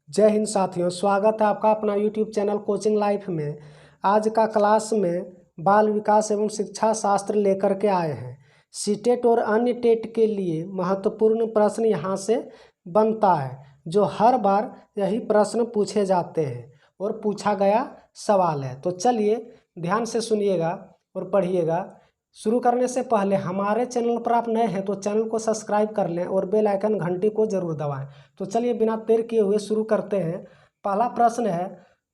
जय हिंद साथियों, स्वागत है आपका अपना यूट्यूब चैनल कोचिंग लाइफ में। आज का क्लास में बाल विकास एवं शिक्षा शास्त्र लेकर के आए हैं। सीटेट और अन्य टेट के लिए महत्वपूर्ण प्रश्न यहाँ से बनता है, जो हर बार यही प्रश्न पूछे जाते हैं और पूछा गया सवाल है। तो चलिए ध्यान से सुनिएगा और पढ़िएगा। शुरू करने से पहले हमारे चैनल पर आप नए हैं तो चैनल को सब्सक्राइब कर लें और बेल आइकन घंटी को जरूर दबाएं। तो चलिए बिना देर किए हुए शुरू करते हैं। पहला प्रश्न है,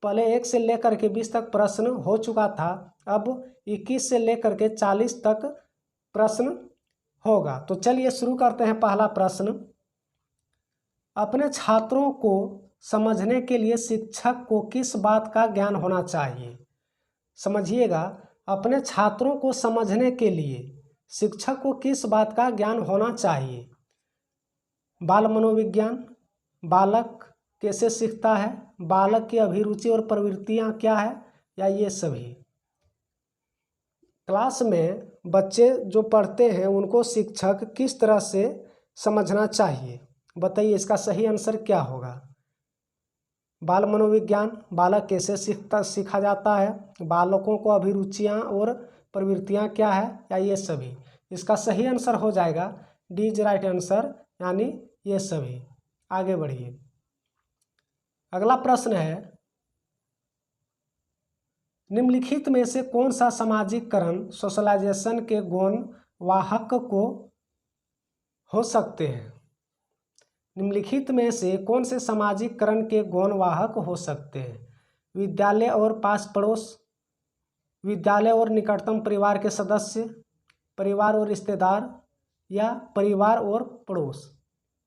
पहले 1 से लेकर के 20 तक प्रश्न हो चुका था, अब 21 से लेकर के 40 तक प्रश्न होगा। तो चलिए शुरू करते हैं। पहला प्रश्न, अपने छात्रों को समझने के लिए शिक्षक को किस बात का ज्ञान होना चाहिए? समझिएगा, अपने छात्रों को समझने के लिए शिक्षक को किस बात का ज्ञान होना चाहिए? बाल मनोविज्ञान, बालक कैसे सीखता है, बालक की अभिरुचि और प्रवृत्तियां क्या है, या ये सभी। क्लास में बच्चे जो पढ़ते हैं उनको शिक्षक किस तरह से समझना चाहिए? बताइए, इसका सही आंसर क्या होगा? बाल मनोविज्ञान, बालक कैसे सीखा जाता है, बालकों को अभिरुचियां और प्रवृत्तियां क्या है, या ये सभी। इसका सही आंसर हो जाएगा डी इज राइट आंसर, यानी ये सभी। आगे बढ़िए। अगला प्रश्न है, निम्नलिखित में से कौन सा सामाजिकरण सोशलाइजेशन के गुण वाहक को हो सकते हैं? निम्नलिखित में से कौन से सामाजिकरण के गुण वाहक हो सकते हैं? विद्यालय और पास पड़ोस, विद्यालय और निकटतम परिवार के सदस्य, परिवार और रिश्तेदार, या परिवार और पड़ोस।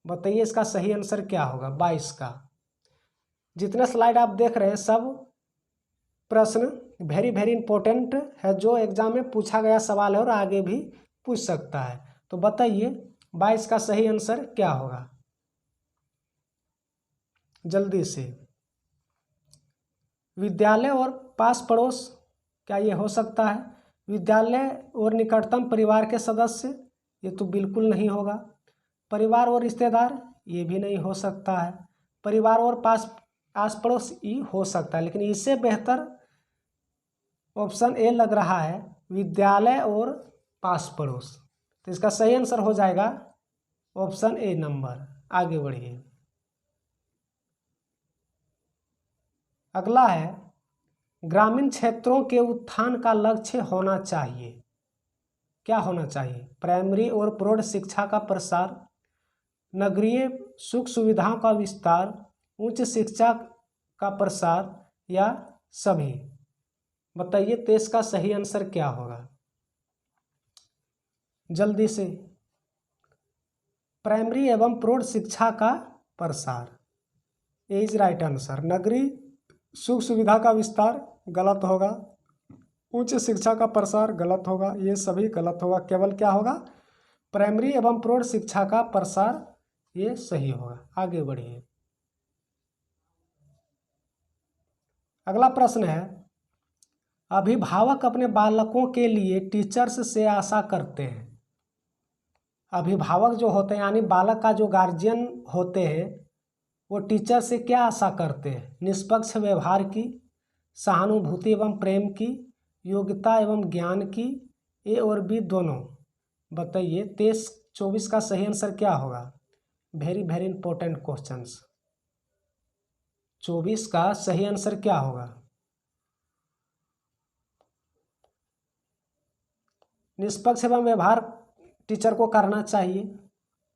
बताइए इसका सही आंसर क्या होगा 22 का। जितने स्लाइड आप देख रहे हैं सब प्रश्न वेरी वेरी इंपॉर्टेंट है, जो एग्जाम में पूछा गया सवाल है और आगे भी पूछ सकता है। तो बताइए 22 का सही आंसर क्या होगा जल्दी से। विद्यालय और पास पड़ोस, क्या ये हो सकता है? विद्यालय और निकटतम परिवार के सदस्य, ये तो बिल्कुल नहीं होगा। परिवार और रिश्तेदार, ये भी नहीं हो सकता है। परिवार और आस पड़ोस ये हो सकता है, लेकिन इससे बेहतर ऑप्शन ए लग रहा है, विद्यालय और पास पड़ोस। तो इसका सही आंसर हो जाएगा ऑप्शन ए नंबर। आगे बढ़िए। अगला है, ग्रामीण क्षेत्रों के उत्थान का लक्ष्य होना चाहिए। क्या होना चाहिए? प्राइमरी और प्रौढ़ शिक्षा का प्रसार, नगरीय सुख सुविधाओं का विस्तार, उच्च शिक्षा का प्रसार, या सभी। बताइए तो इसका सही आंसर क्या होगा जल्दी से। प्राइमरी एवं प्रौढ़ शिक्षा का प्रसार इज राइट आंसर। नगरीय सुख सुविधा का विस्तार गलत होगा, उच्च शिक्षा का प्रसार गलत होगा, ये सभी गलत होगा। केवल क्या होगा? प्राइमरी एवं प्रौढ़ शिक्षा का प्रसार, ये सही होगा। आगे बढ़िए। अगला प्रश्न है, अभिभावक अपने बालकों के लिए टीचर्स से आशा करते हैं। अभिभावक जो होते हैं यानी बालक का जो गार्जियन होते हैं, वो टीचर से क्या आशा करते हैं? निष्पक्ष व्यवहार की, सहानुभूति एवं प्रेम की, योग्यता एवं ज्ञान की, ए और बी दोनों। बताइए 23-24 का सही आंसर क्या होगा? Very very important questions. 24 का सही आंसर क्या होगा? निष्पक्ष एवं व्यवहार टीचर को करना चाहिए,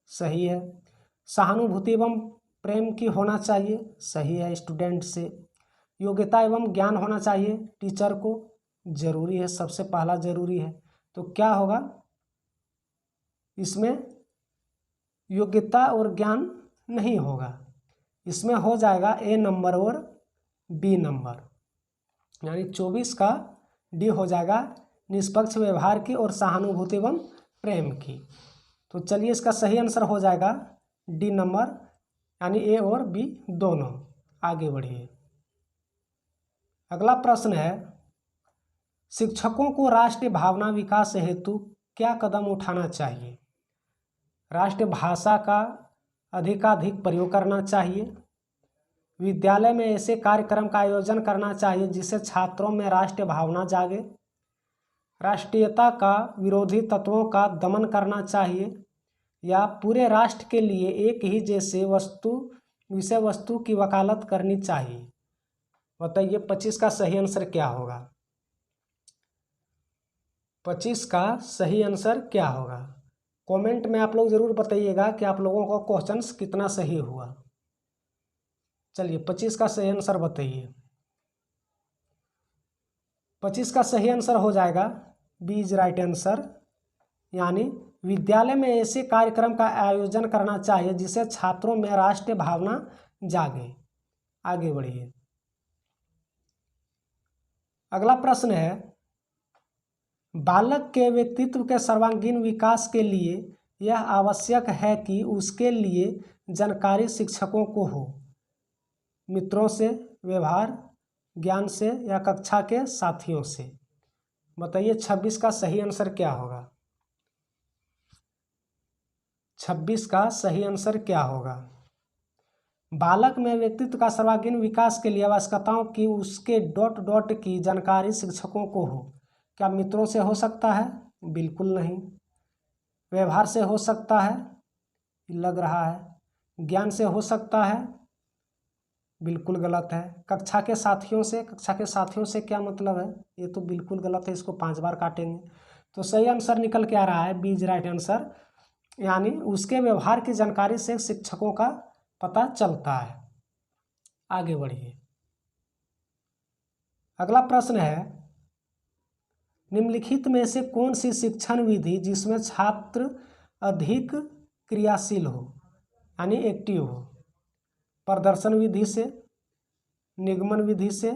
सही है। सहानुभूति एवं प्रेम की होना चाहिए, सही है स्टूडेंट से। योग्यता एवं ज्ञान होना चाहिए टीचर को, जरूरी है, सबसे पहला जरूरी है। तो क्या होगा इसमें? योग्यता और ज्ञान नहीं होगा, इसमें हो जाएगा ए नंबर और बी नंबर, यानी 24 का डी हो जाएगा, निष्पक्ष व्यवहार की और सहानुभूति एवं प्रेम की। तो चलिए इसका सही आंसर हो जाएगा डी नंबर, यानी ए और बी दोनों। आगे बढ़िए। अगला प्रश्न है, शिक्षकों को राष्ट्रीय भावना विकास हेतु क्या कदम उठाना चाहिए? राष्ट्रीय भाषा का अधिकाधिक प्रयोग करना चाहिए, विद्यालय में ऐसे कार्यक्रम का आयोजन करना चाहिए जिससे छात्रों में राष्ट्रीय भावना जागे। राष्ट्रीयता का विरोधी तत्वों का दमन करना चाहिए। या पूरे राष्ट्र के लिए एक ही जैसे विषय वस्तु की वकालत करनी चाहिए। बताइए 25 का सही आंसर क्या होगा। 25 का सही आंसर क्या होगा। कमेंट में आप लोग ज़रूर बताइएगा कि आप लोगों का क्वेश्चंस कितना सही हुआ। चलिए 25 का सही आंसर बताइए। 25 का सही आंसर हो जाएगा बी इज राइट आंसर, यानी विद्यालय में ऐसे कार्यक्रम का आयोजन करना चाहिए जिससे छात्रों में राष्ट्रीय भावना जागे। आगे बढ़िए। अगला प्रश्न है, बालक के व्यक्तित्व के सर्वांगीण विकास के लिए यह आवश्यक है कि उसके लिए जानकारी शिक्षकों को हो, मित्रों से, व्यवहार ज्ञान से या कक्षा के साथियों से। बताइए 26 का सही आंसर क्या होगा। 26 का सही आंसर क्या होगा। बालक में व्यक्तित्व का सर्वांगीण विकास के लिए आवश्यकताओं की उसके डॉट डॉट की जानकारी शिक्षकों को हो। क्या मित्रों से हो सकता है? बिल्कुल नहीं। व्यवहार से हो सकता है? लग रहा है। ज्ञान से हो सकता है? बिल्कुल गलत है। कक्षा के साथियों से? कक्षा के साथियों से क्या मतलब है? ये तो बिल्कुल गलत है, इसको 5 बार काटेंगे। तो सही आंसर निकल के आ रहा है बी इज राइट आंसर, यानी उसके व्यवहार की जानकारी से शिक्षकों का पता चलता है। आगे बढ़िए। अगला प्रश्न है, निम्नलिखित में से कौन सी शिक्षण विधि जिसमें छात्र अधिक क्रियाशील हो, यानी एक्टिव हो? प्रदर्शन विधि से, निगमन विधि से,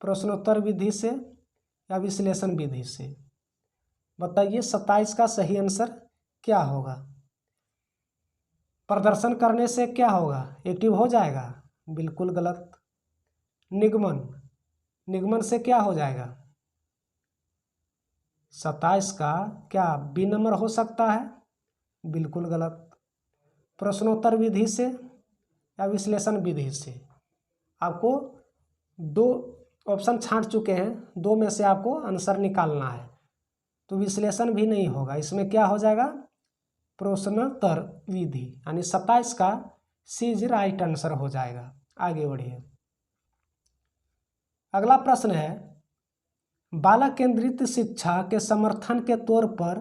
प्रश्नोत्तर विधि से या विश्लेषण विधि से? बताइए 27 का सही आंसर क्या होगा। प्रदर्शन करने से क्या होगा? एक्टिव हो जाएगा? बिल्कुल गलत। निगमन, निगमन से क्या हो जाएगा? 27 का क्या बी नंबर हो सकता है? बिल्कुल गलत। प्रश्नोत्तर विधि से या विश्लेषण विधि से? आपको 2 ऑप्शन छांट चुके हैं, 2 में से आपको आंसर निकालना है। तो विश्लेषण भी नहीं होगा, इसमें क्या हो जाएगा? प्रश्नोत्तर विधि, यानी 27 का सी इज राइट आंसर हो जाएगा। आगे बढ़िए। अगला प्रश्न है, बालक केंद्रित शिक्षा के समर्थन के तौर पर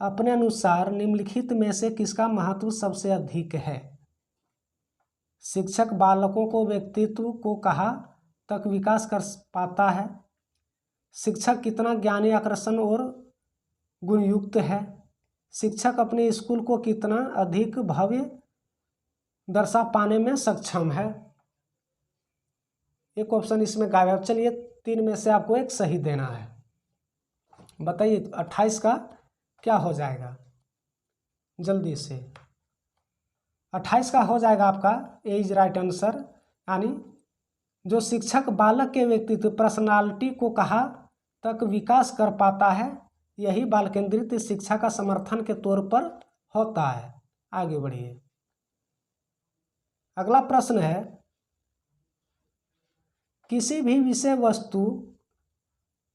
अपने अनुसार निम्नलिखित में से किसका महत्व सबसे अधिक है? शिक्षक बालकों को व्यक्तित्व को कहाँ तक विकास कर पाता है? शिक्षक कितना ज्ञानी, आकर्षण और गुणयुक्त है? शिक्षक अपने स्कूल को कितना अधिक भव्य दर्शा पाने में सक्षम है? एक ऑप्शन इसमें गायब है। चलिए 3 में से आपको एक सही देना है। बताइए 28 का क्या हो जाएगा जल्दी से। 28 का हो जाएगा आपका ए इज राइट आंसर, यानी जो शिक्षक बालक के व्यक्तित्व पर्सनालिटी को कहाँ तक विकास कर पाता है, यही बाल केंद्रित शिक्षा का समर्थन के तौर पर होता है। आगे बढ़िए। अगला प्रश्न है, किसी भी विषय वस्तु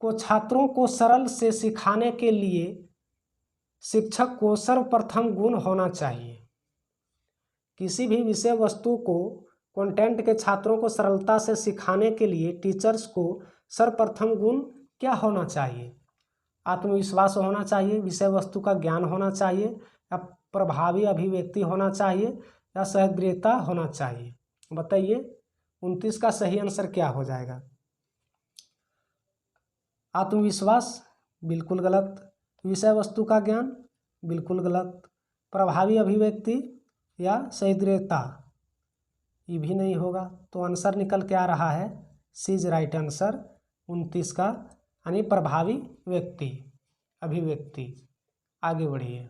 को छात्रों को सरल से सिखाने के लिए शिक्षक को सर्वप्रथम गुण होना चाहिए। किसी भी विषय वस्तु को कंटेंट के छात्रों को सरलता से सिखाने के लिए टीचर्स को सर्वप्रथम गुण क्या होना चाहिए? आत्मविश्वास होना चाहिए, विषय वस्तु का ज्ञान होना चाहिए, या प्रभावी अभिव्यक्ति होना चाहिए, या सहृदयता होना चाहिए? बताइए 29 का सही आंसर क्या हो जाएगा। आत्मविश्वास बिल्कुल गलत। विषय वस्तु का ज्ञान बिल्कुल गलत। प्रभावी अभिव्यक्ति या सहृदयता ये भी नहीं होगा। तो आंसर निकल के आ रहा है सी इज राइट आंसर 29 का, यानी प्रभावी व्यक्ति अभिव्यक्ति। आगे बढ़िए।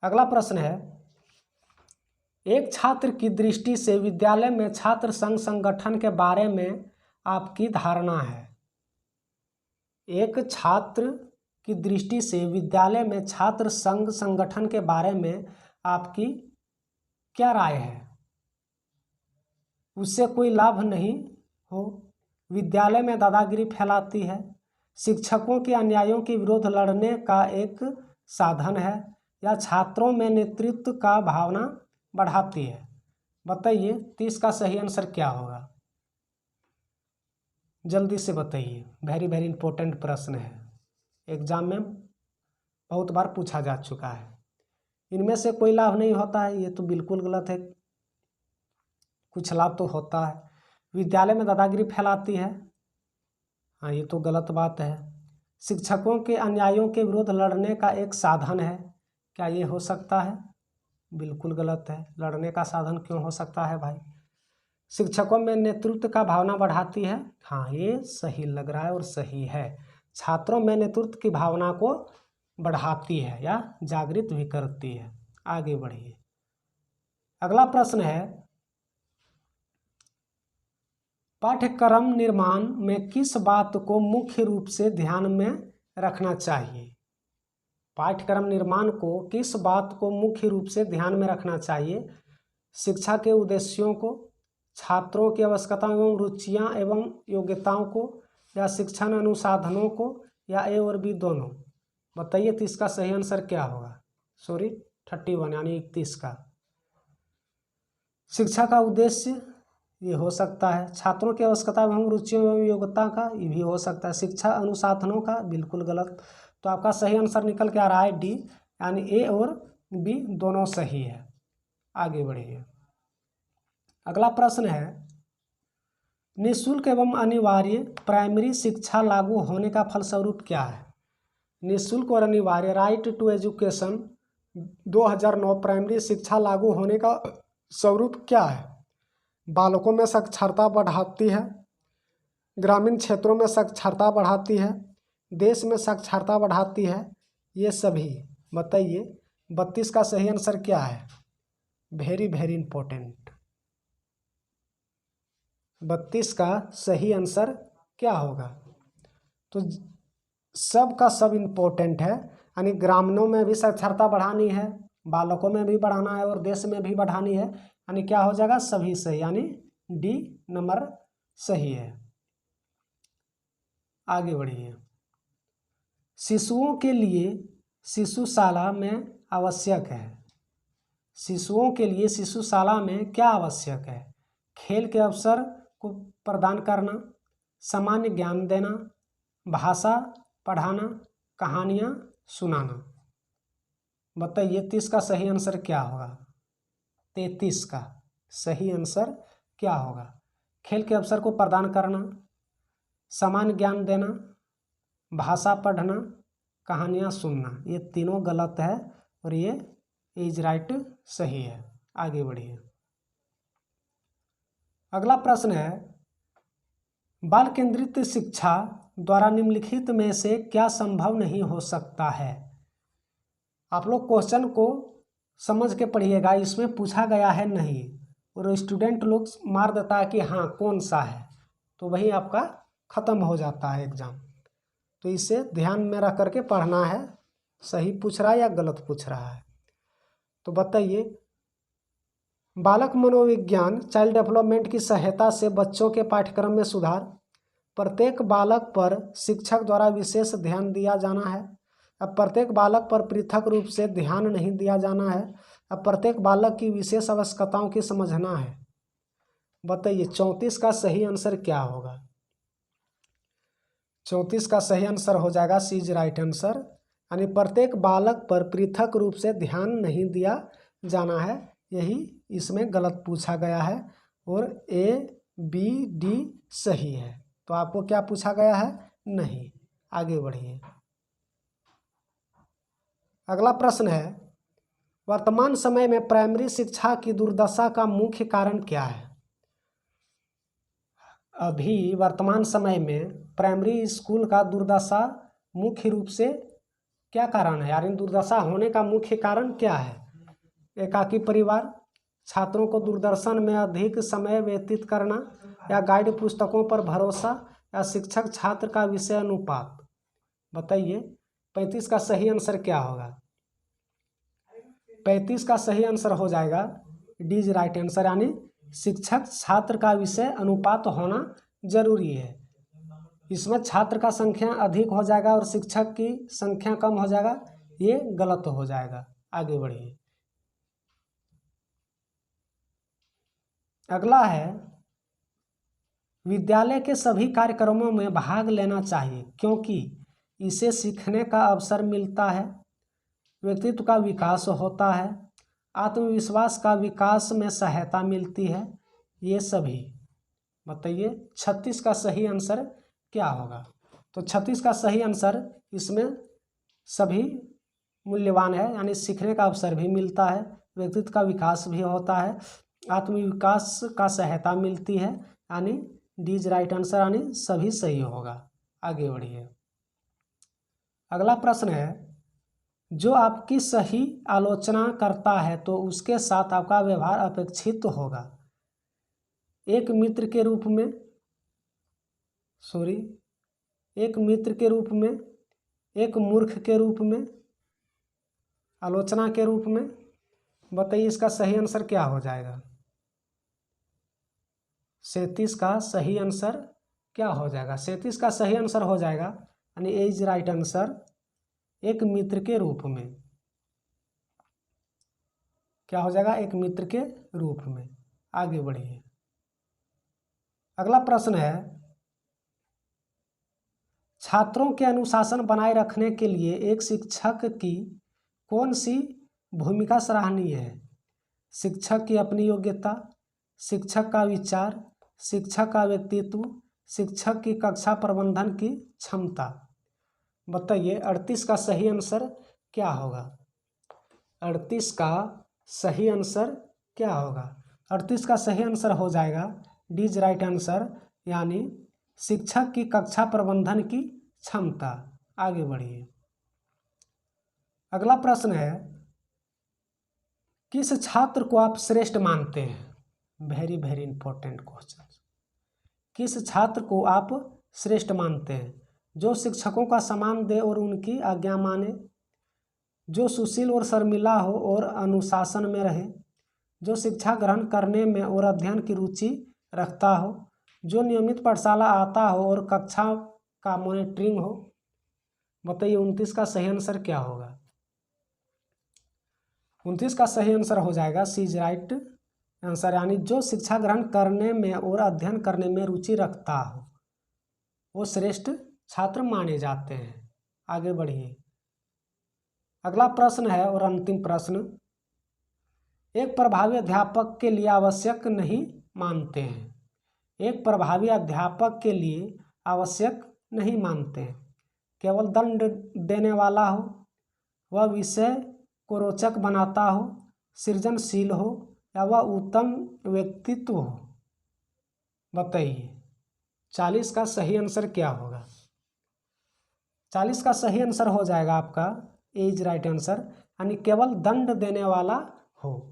अगला प्रश्न है, एक छात्र की दृष्टि से विद्यालय में छात्र संघ संगठन के बारे में आपकी धारणा है। एक छात्र की दृष्टि से विद्यालय में छात्र संघ संगठन के बारे में आपकी क्या राय है? उससे कोई लाभ नहीं हो, विद्यालय में दादागिरी फैलाती है, शिक्षकों के अन्यायों के विरोध लड़ने का एक साधन है, या छात्रों में नेतृत्व का भावना बढ़ाती है। बताइए तो इसका सही आंसर क्या होगा, जल्दी से बताइए। वेरी वेरी इंपॉर्टेंट प्रश्न है, एग्जाम में बहुत बार पूछा जा चुका है। इनमें से कोई लाभ नहीं होता है, ये तो बिल्कुल गलत है। कुछ लाभ तो होता है। विद्यालय में दादागिरी फैलाती है, हाँ ये तो गलत बात है। शिक्षकों के अन्यायों के विरोध लड़ने का एक साधन है, क्या ये हो सकता है? बिल्कुल गलत है। लड़ने का साधन क्यों हो सकता है भाई? शिक्षकों में नेतृत्व का भावना बढ़ाती है, हाँ ये सही लग रहा है और सही है। छात्रों में नेतृत्व की भावना को बढ़ाती है या जागृत भी करती है। आगे बढ़िए। अगला प्रश्न है, पाठ्यक्रम निर्माण में किस बात को मुख्य रूप से ध्यान में रखना चाहिए? पाठ्यक्रम निर्माण को किस बात को मुख्य रूप से ध्यान में रखना चाहिए? शिक्षा के उद्देश्यों को, छात्रों की आवश्यकताओं एवं रुचियां एवं योग्यताओं को, या शिक्षण अनुसाधनों को, या ए और बी दोनों? बताइए तो इसका सही आंसर क्या होगा। 31 यानी 31 का। शिक्षा का उद्देश्य ये हो सकता है, छात्रों की आवश्यकता एवं रुचियों एवं योग्यता का ये भी हो सकता है, शिक्षा अनुसाधनों का बिल्कुल गलत। तो आपका सही आंसर निकल के आ रहा है डी, यानी ए और बी दोनों सही है। आगे बढ़िए। अगला प्रश्न है, निःशुल्क एवं अनिवार्य प्राइमरी शिक्षा लागू होने का फलस्वरूप क्या है? निःशुल्क और अनिवार्य राइट टू एजुकेशन 2009 प्राइमरी शिक्षा लागू होने का स्वरूप क्या है? बालकों में साक्षरता बढ़ाती है, ग्रामीण क्षेत्रों में साक्षरता बढ़ाती है, देश में साक्षरता बढ़ाती है, ये सभी। बताइए 32 का सही आंसर क्या है। Very very important. 32 का सही आंसर क्या होगा? तो सब का सब इम्पोर्टेंट है, यानी ग्रामीणों में भी साक्षरता बढ़ानी है, बालकों में भी बढ़ाना है और देश में भी बढ़ानी है, यानी क्या हो जाएगा सभी सही, यानी डी नंबर सही है। आगे बढ़िए। शिशुओं के लिए शिशुशाला में आवश्यक है, शिशुओं के लिए शिशुशाला में क्या आवश्यक है? खेल के अवसर को प्रदान करना, सामान्य ज्ञान देना, भाषा पढ़ाना, कहानियाँ सुनाना। बताइए 30 का सही आंसर क्या होगा। 33 का सही आंसर क्या होगा? खेल के अवसर को प्रदान करना, सामान्य ज्ञान देना, भाषा पढ़ना, कहानियाँ सुनना। ये तीनों गलत है और ये इज राइट सही है। आगे बढ़िए। अगला प्रश्न है, बाल केंद्रित शिक्षा द्वारा निम्नलिखित में से क्या संभव नहीं हो सकता है? आप लोग क्वेश्चन को समझ के पढ़िएगा, इसमें पूछा गया है नहीं और स्टूडेंट लोग मार देता है कि हाँ कौन सा है, तो वही आपका ख़त्म हो जाता है एग्ज़ाम। तो इसे ध्यान में रख करके पढ़ना है, सही पूछ रहा है या गलत पूछ रहा है। तो बताइए, बालक मनोविज्ञान चाइल्ड डेवलपमेंट की सहायता से बच्चों के पाठ्यक्रम में सुधार, प्रत्येक बालक पर शिक्षक द्वारा विशेष ध्यान दिया जाना है, अब प्रत्येक बालक पर पृथक रूप से ध्यान नहीं दिया जाना है, अब प्रत्येक बालक की विशेष आवश्यकताओं की समझना है। बताइए 34 का सही आंसर क्या होगा। 34 का सही आंसर हो जाएगा सी इज राइट आंसर, यानी प्रत्येक बालक पर पृथक रूप से ध्यान नहीं दिया जाना है, यही इसमें गलत पूछा गया है और ए बी डी सही है। तो आपको क्या पूछा गया है, नहीं। आगे बढ़िए। अगला प्रश्न है, वर्तमान समय में प्राइमरी शिक्षा की दुर्दशा का मुख्य कारण क्या है? अभी वर्तमान समय में प्राइमरी स्कूल का दुर्दशा मुख्य रूप से क्या कारण है, यानी दुर्दशा होने का मुख्य कारण क्या है? एकाकी परिवार, छात्रों को दूरदर्शन में अधिक समय व्यतीत करना, या गाइड पुस्तकों पर भरोसा, या शिक्षक छात्र का विषय अनुपात। बताइए 35 का सही आंसर क्या होगा। 35 का सही आंसर हो जाएगा डी इज राइट आंसर, यानी शिक्षक छात्र का विषय अनुपात होना जरूरी है। इसमें छात्र का संख्या अधिक हो जाएगा और शिक्षक की संख्या कम हो जाएगा, ये गलत हो जाएगा। आगे बढ़िए। अगला है, विद्यालय के सभी कार्यक्रमों में भाग लेना चाहिए क्योंकि इससे सीखने का अवसर मिलता है, व्यक्तित्व का विकास होता है, आत्मविश्वास का विकास में सहायता मिलती है। ये सभी बताइए 36 का सही आंसर क्या होगा। तो 36 का सही आंसर इसमें सभी मूल्यवान है, यानी सीखने का अवसर भी मिलता है, व्यक्तित्व का विकास भी होता है, आत्मविकास का सहायता मिलती है, यानी डी इज राइट आंसर, यानी सभी सही होगा। आगे बढ़िए। अगला प्रश्न है, जो आपकी सही आलोचना करता है तो उसके साथ आपका व्यवहार अपेक्षित होगा। एक मित्र के रूप में, एक मित्र के रूप में, एक मूर्ख के रूप में, आलोचना के रूप में। बताइए इसका सही आंसर क्या हो जाएगा। 37 का सही आंसर क्या हो जाएगा। 37 का सही आंसर हो जाएगा, यानी ए इज राइट आंसर, एक मित्र के रूप में। क्या हो जाएगा, एक मित्र के रूप में। आगे बढ़िए। अगला प्रश्न है, छात्रों के अनुशासन बनाए रखने के लिए एक शिक्षक की कौन सी भूमिका सराहनीय है। शिक्षक की अपनी योग्यता, शिक्षक का विचार, शिक्षक का व्यक्तित्व, शिक्षक की कक्षा प्रबंधन की क्षमता। बताइए 38 का सही आंसर क्या होगा। 38 का सही आंसर क्या होगा। 38 का सही आंसर हो जाएगा डी इज राइट आंसर, यानी शिक्षक की कक्षा प्रबंधन की क्षमता। आगे बढ़िए। अगला प्रश्न है, किस छात्र को आप श्रेष्ठ मानते हैं। Very very important question. किस छात्र को आप श्रेष्ठ मानते हैं। जो शिक्षकों का सम्मान दे और उनकी आज्ञा माने, जो सुशील और शर्मिला हो और अनुशासन में रहे, जो शिक्षा ग्रहण करने में और अध्ययन की रुचि रखता हो, जो नियमित पाठशाला आता हो और कक्षा का मॉनिटरिंग हो। बताइए 29 का सही आंसर क्या होगा। 29 का सही आंसर हो जाएगा सी इज राइट आंसर, यानी जो शिक्षा ग्रहण करने में और अध्ययन करने में रुचि रखता हो वो श्रेष्ठ छात्र माने जाते हैं। आगे बढ़िए। अगला प्रश्न है और अंतिम प्रश्न, एक प्रभावी अध्यापक के लिए आवश्यक नहीं मानते हैं। एक प्रभावी अध्यापक के लिए आवश्यक नहीं मानते हैं। केवल दंड देने वाला हो, वह विषय को रोचक बनाता हो, सृजनशील हो या वह उत्तम व्यक्तित्व हो। बताइए 40 का सही आंसर क्या होगा। 40 का सही आंसर हो जाएगा आपका ए इज राइट आंसर, यानी केवल दंड देने वाला हो।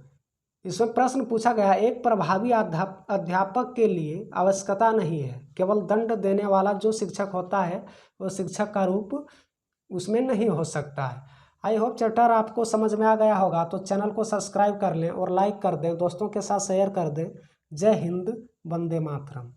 इसमें प्रश्न पूछा गया, एक प्रभावी अध्यापक के लिए आवश्यकता नहीं है, केवल दंड देने वाला जो शिक्षक होता है वो शिक्षक का रूप उसमें नहीं हो सकता है। आई होप चैप्टर आपको समझ में आ गया होगा, तो चैनल को सब्सक्राइब कर लें और लाइक कर दें, दोस्तों के साथ शेयर कर दें। जय हिंद, वंदे मातरम।